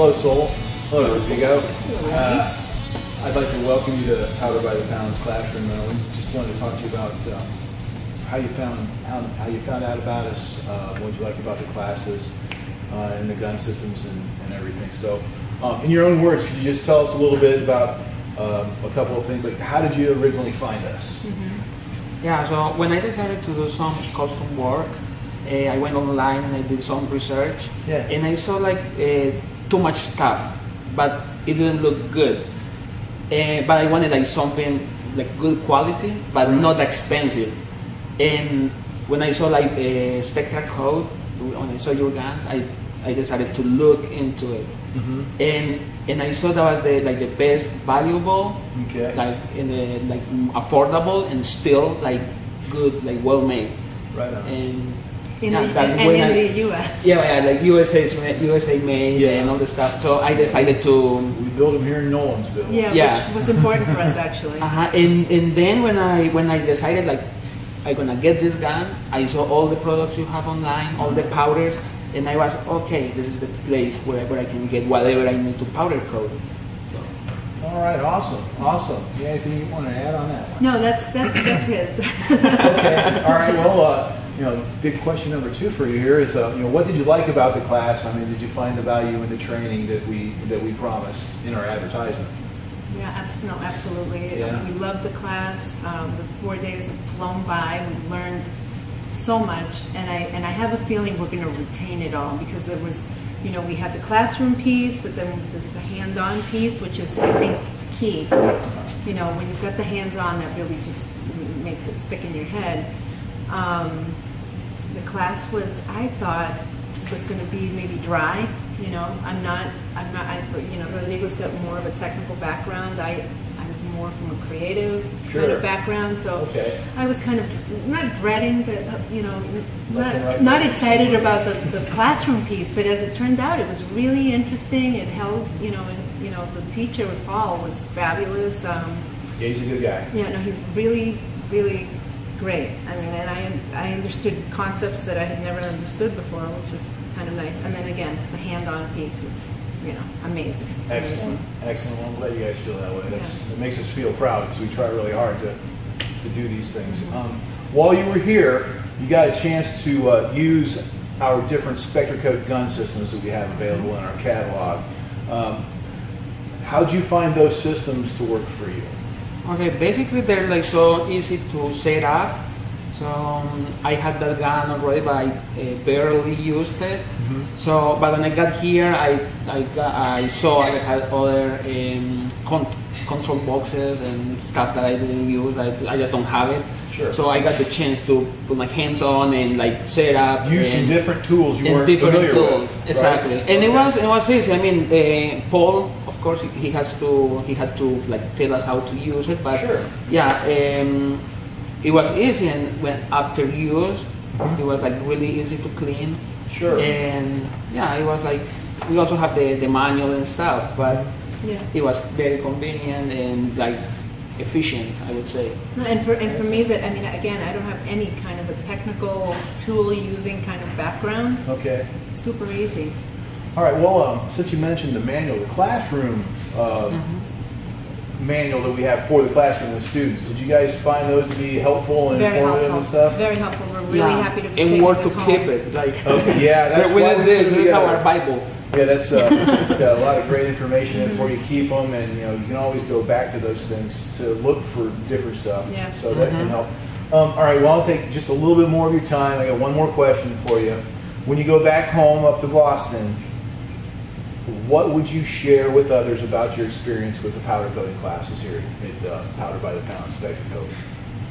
Hello, Sol. Hello, Rodrigo. I'd like to welcome you to Powder by the Pound Classroom. We just wanted to talk to you about how you found out about us, what you like about the classes, and the gun systems and everything. So, in your own words, could you just tell us a little bit about a couple of things, like how did you originally find us? Yeah, so when I decided to do some custom work, I went online and I did some research, and I saw like too much stuff, but it didn't look good. But I wanted like something like good quality, but not expensive. And when I saw like Spectra Code, when I saw your guns, I decided to look into it. And I saw that was the best valuable, like affordable and still like good, like well made. Right on. And in the US. Yeah, like USA made and all the stuff. So I decided to. We build them here in Nolensville. Yeah, which was important for us actually. And then when I decided like I'm gonna get this gun, I saw all the products you have online, all the powders, and I was okay. This is the place where I can get whatever I need to powder coat. All right, awesome. You anything you want to add on that one? No, that's his. Okay. All right. Well, big question number 2 for you here is, what did you like about the class? I mean, did you find the value in the training that we promised in our advertisement? Yeah, absolutely. Yeah. We loved the class. The 4 days have flown by. We learned so much, and I have a feeling we're going to retain it all, because there was, we had the classroom piece, but then there's the hand-on piece, which is, I think, key. When you've got the hands-on, that really just makes it stick in your head. The class was, I thought, was going to be maybe dry. Rodrigo's got more of a technical background. I'm more from a creative kind of background, so I was kind of not dreading, but not excited about the classroom piece. But as it turned out, it was really interesting. It held, the teacher with Paul was fabulous. Yeah, he's a good guy. Yeah, no, he's really, really great. I mean, and I understood concepts that I had never understood before, which was kind of nice. And then again, the hand-on piece is, amazing. Excellent. Well, I'm glad you guys feel that way. It makes us feel proud, because we try really hard to do these things. While you were here, you got a chance to use our different Spectra Code gun systems that we have available in our catalog. How'd you find those systems to work for you? Okay, basically they're like so easy to set up. So I had that gun already, but I barely used it. So, but when I got here, I saw I had other control boxes and stuff that I didn't use. I just don't have it. Sure. So I got the chance to put my hands on and like set up. Use some different tools you weren't familiar with. Exactly. Right? And it was easy. I mean, Paul, of course, he had to like tell us how to use it, but it was easy, and when after use, it was like really easy to clean. Sure. And it was like, we also have the manual and stuff, but it was very convenient and like efficient, I would say. No, and for me, that, I mean, again, I don't have any kind of a technical tool using kind of background. Okay. Super easy. All right. Well, since you mentioned the manual, the classroom manual that we have for the classroom with students, did you guys find those to be helpful and informative and stuff? Very helpful. We're really happy to be and taking where this to home. keep it. Like, that's why this is our Bible. Yeah, that's it's got a lot of great information in it for you to keep them, and you can always go back to those things to look for different stuff. Yeah. So that can help. All right. Well, I'll take just a little bit more of your time. I got one more question for you. When you go back home up to Boston, what would you share with others about your experience with the powder coating classes here at Powder by the Pound Spectra Code?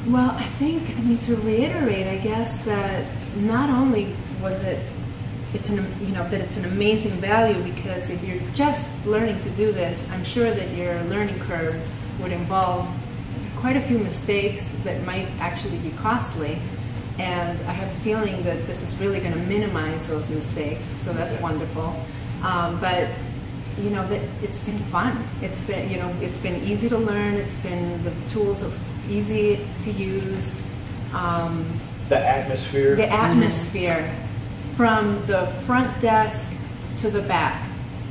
Well, I mean, to reiterate, I guess that not only was it's an amazing value, because if you're just learning to do this, I'm sure that your learning curve would involve quite a few mistakes that might actually be costly. And I have a feeling that this is really going to minimize those mistakes, so that's wonderful. But that it's been fun. It's been easy to learn. It's been, the tools are easy to use. The atmosphere. The atmosphere, from the front desk to the back.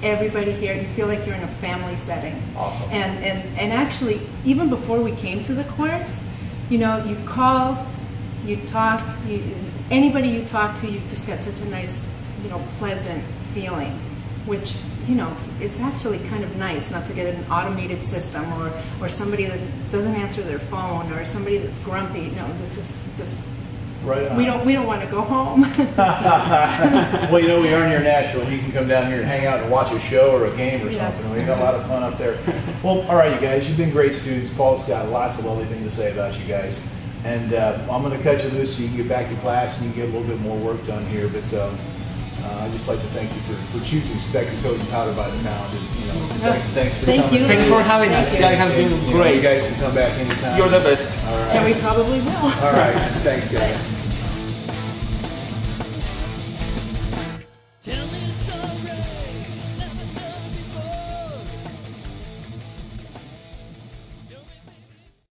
everybody here. You feel like you're in a family setting. Awesome. And actually, even before we came to the course, you know, you call, you talk, anybody you talk to, you just get such a nice, you know, pleasant feeling, which, you know, it's actually kind of nice not to get an automated system or somebody that doesn't answer their phone or somebody that's grumpy. No, this is just, right on. We don't want to go home. Well, you know, we are near Nashville. You can come down here and hang out and watch a show or a game or Yeah. something. We got a lot of fun up there. Well, all right, you guys, you've been great students. Paul's got lots of lovely things to say about you guys. And I'm going to cut you loose so you can get back to class and you can get a little bit more work done here. But I'd just like to thank you for choosing Spectre Coat and Powder by the Pound. And, you know, thanks for Thank coming. you. Thanks for having us. Thank you. You guys have And, been you know, great. you guys can come back anytime. You're the best. All right. And we probably will. All right. Thanks, guys. Thanks. Tell me the story.